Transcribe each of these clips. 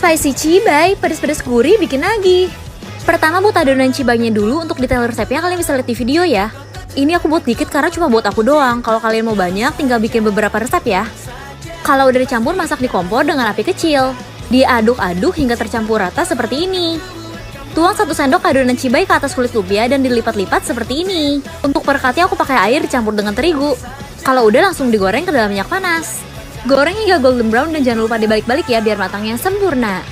spicy cibay, pedes-pedes gurih bikin lagi. Pertama buat adonan cibaynya dulu, untuk detail resepnya kalian bisa lihat di video ya. Ini aku buat dikit karena cuma buat aku doang, kalau kalian mau banyak tinggal bikin beberapa resep ya. Kalau udah dicampur, masak di kompor dengan api kecil. Diaduk-aduk hingga tercampur rata seperti ini. Tuang 1 sendok adonan cibay ke atas kulit lumpia dan dilipat-lipat seperti ini. Untuk perekatnya aku pakai air dicampur dengan terigu. Kalau udah langsung digoreng ke dalam minyak panas. Goreng hingga golden brown dan jangan lupa dibalik-balik ya biar matangnya sempurna.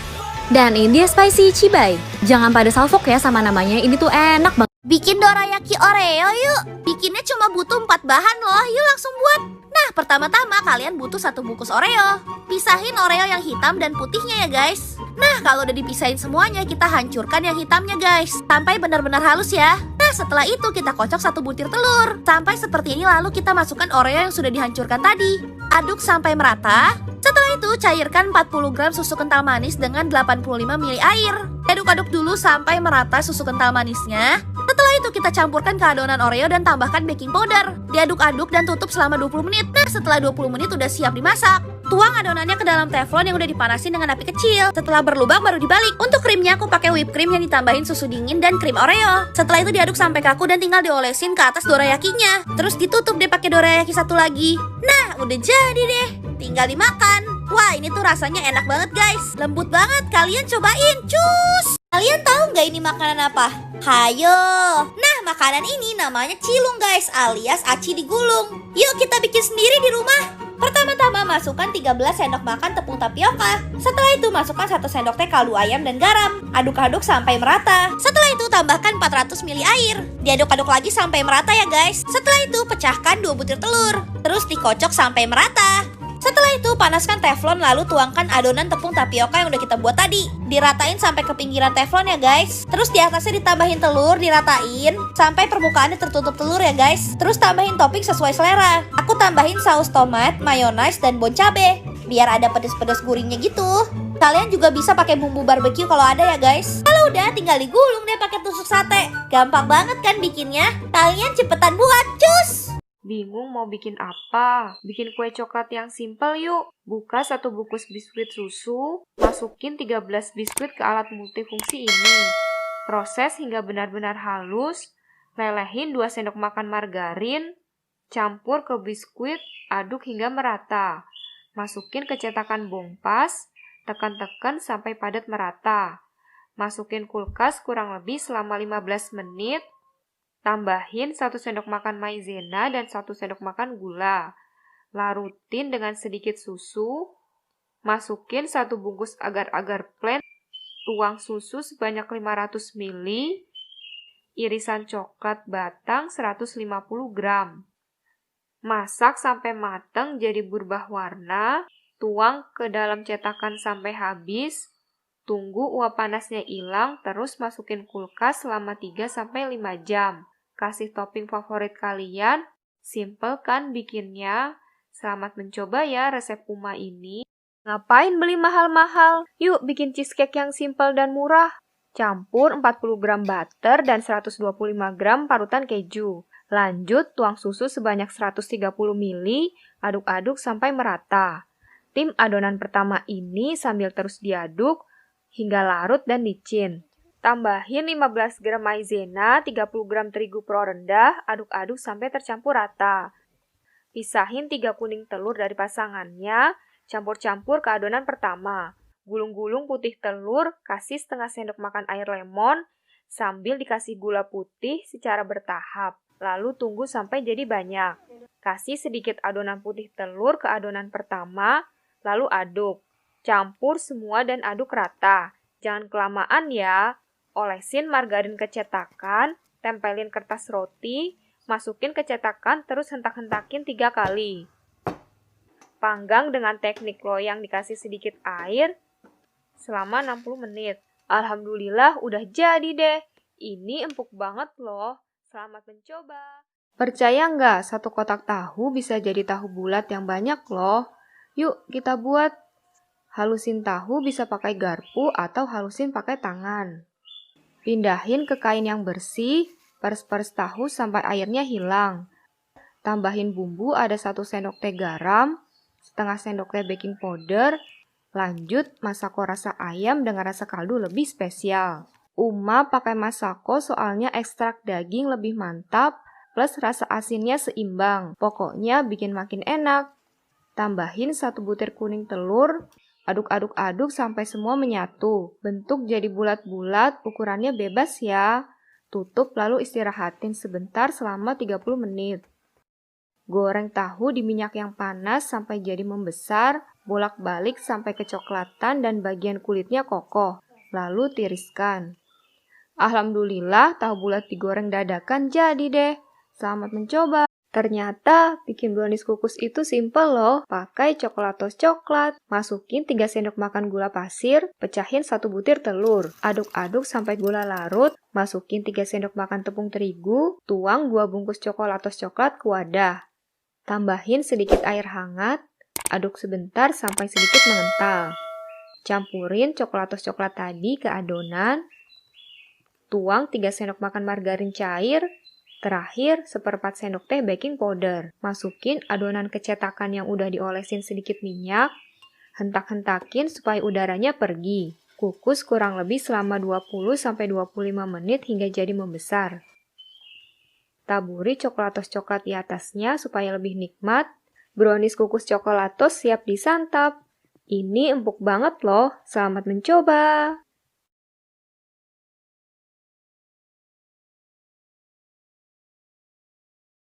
Dan ini dia spicy cibay. Jangan pada salfok ya sama namanya, ini tuh enak banget. Bikin dorayaki Oreo yuk. Bikinnya cuma butuh 4 bahan loh, yuk langsung buat. Nah, pertama-tama kalian butuh 1 bungkus Oreo. Pisahin Oreo yang hitam dan putihnya ya guys. Nah, kalau udah dipisahin semuanya, kita hancurkan yang hitamnya guys, sampai benar-benar halus ya. Nah, setelah itu kita kocok 1 butir telur sampai seperti ini, lalu kita masukkan Oreo yang sudah dihancurkan tadi. Aduk sampai merata. Setelah itu cairkan 40 gram susu kental manis dengan 85 ml air. Aduk-aduk dulu sampai merata susu kental manisnya. Setelah itu kita campurkan ke adonan Oreo dan tambahkan baking powder. Diaduk-aduk dan tutup selama 20 menit. Nah, setelah 20 menit udah siap dimasak. Tuang adonannya ke dalam teflon yang udah dipanasin dengan api kecil. Setelah berlubang baru dibalik. Untuk krimnya aku pakai whipped cream yang ditambahin susu dingin dan krim Oreo. Setelah itu diaduk sampai kaku dan tinggal diolesin ke atas dorayakinya. Terus ditutup deh pakai dorayaki satu lagi. Nah, udah jadi deh. Tinggal dimakan. Wah, ini tuh rasanya enak banget guys. Lembut banget, kalian cobain. Cus! Kalian tahu nggak ini makanan apa? Hayo! Nah, makanan ini namanya cilung guys, alias aci digulung. Yuk kita bikin sendiri di rumah. Pertama-tama masukkan 13 sendok makan tepung tapioka. Setelah itu masukkan 1 sendok teh kaldu ayam dan garam. Aduk-aduk sampai merata. Setelah itu tambahkan 400 ml air. Diaduk-aduk lagi sampai merata ya guys. Setelah itu pecahkan 2 butir telur. Terus dikocok sampai merata. Setelah itu panaskan teflon lalu tuangkan adonan tepung tapioka yang udah kita buat tadi. Diratain sampai ke pinggiran teflon ya guys. Terus di atasnya ditambahin telur, diratain sampai permukaannya tertutup telur ya guys. Terus tambahin topping sesuai selera. Aku tambahin saus tomat, mayonaise, dan bon cabe biar ada pedes-pedes gurihnya gitu. Kalian juga bisa pakai bumbu barbeque kalau ada ya guys. Kalau udah tinggal digulung deh pakai tusuk sate. Gampang banget kan bikinnya? Kalian cepetan buat, cus! Bingung mau bikin apa? Bikin kue coklat yang simple yuk. Buka 1 bungkus biskuit susu, masukin 13 biskuit ke alat multifungsi ini. Proses hingga benar-benar halus, lelehin 2 sendok makan margarin, campur ke biskuit, aduk hingga merata. Masukin ke cetakan bompas, tekan-tekan sampai padat merata. Masukin kulkas kurang lebih selama 15 menit. Tambahin 1 sendok makan maizena dan 1 sendok makan gula. Larutin dengan sedikit susu. Masukin 1 bungkus agar-agar plain. Tuang susu sebanyak 500 ml. Irisan coklat batang 150 gram. Masak sampai matang jadi berubah warna. Tuang ke dalam cetakan sampai habis. Tunggu uap panasnya hilang, terus masukin kulkas selama 3-5 jam. Kasih topping favorit kalian, simple kan bikinnya? Selamat mencoba ya resep Uma ini. Ngapain beli mahal-mahal? Yuk bikin cheesecake yang simple dan murah. Campur 40 gram butter dan 125 gram parutan keju. Lanjut tuang susu sebanyak 130 ml, aduk-aduk sampai merata. Tim adonan pertama ini sambil terus diaduk hingga larut dan licin. Tambahin 15 gram maizena, 30 gram terigu pro rendah, aduk-aduk sampai tercampur rata. Pisahin 3 kuning telur dari pasangannya, campur-campur ke adonan pertama. Gulung-gulung putih telur, kasih setengah sendok makan air lemon, sambil dikasih gula putih secara bertahap. Lalu tunggu sampai jadi banyak. Kasih sedikit adonan putih telur ke adonan pertama, lalu aduk. Campur semua dan aduk rata. Jangan kelamaan ya. Olesin margarin ke cetakan, tempelin kertas roti, masukin ke cetakan, terus hentak-hentakin 3 kali. Panggang dengan teknik loyang dikasih sedikit air selama 60 menit. Alhamdulillah udah jadi deh. Ini empuk banget loh. Selamat mencoba. Percaya nggak 1 kotak tahu bisa jadi tahu bulat yang banyak loh? Yuk kita buat. Halusin tahu bisa pakai garpu atau halusin pakai tangan. Pindahin ke kain yang bersih, peres-peres tahu sampai airnya hilang. Tambahin bumbu ada 1 sendok teh garam, setengah sendok teh baking powder, Lanjut, masako rasa ayam dengan rasa kaldu lebih spesial. Uma pakai masako soalnya ekstrak daging lebih mantap, plus rasa asinnya seimbang. Pokoknya bikin makin enak. Tambahin 1 butir kuning telur, aduk-aduk-aduk sampai semua menyatu. Bentuk jadi bulat-bulat, ukurannya bebas ya. Tutup lalu istirahatin sebentar selama 30 menit. Goreng tahu di minyak yang panas sampai jadi membesar, bolak-balik sampai kecoklatan dan bagian kulitnya kokoh, lalu tiriskan. Alhamdulillah, tahu bulat digoreng dadakan jadi deh. Selamat mencoba. Ternyata bikin brownies kukus itu simple loh. Pakai coklatos coklat, masukin 3 sendok makan gula pasir, pecahin 1 butir telur. Aduk-aduk sampai gula larut, masukin 3 sendok makan tepung terigu, tuang 2 bungkus coklatos coklat ke wadah. Tambahin sedikit air hangat, aduk sebentar sampai sedikit mengental. Campurin coklatos coklat tadi ke adonan, tuang 3 sendok makan margarin cair, terakhir 1/4 sendok teh baking powder. Masukin adonan kecetakan yang udah diolesin sedikit minyak, hentak-hentakin supaya udaranya pergi. Kukus kurang lebih selama 20-25 menit hingga jadi membesar. Taburi coklatos coklat di atasnya supaya lebih nikmat. Brownies kukus coklatos siap disantap. Ini empuk banget loh. Selamat mencoba!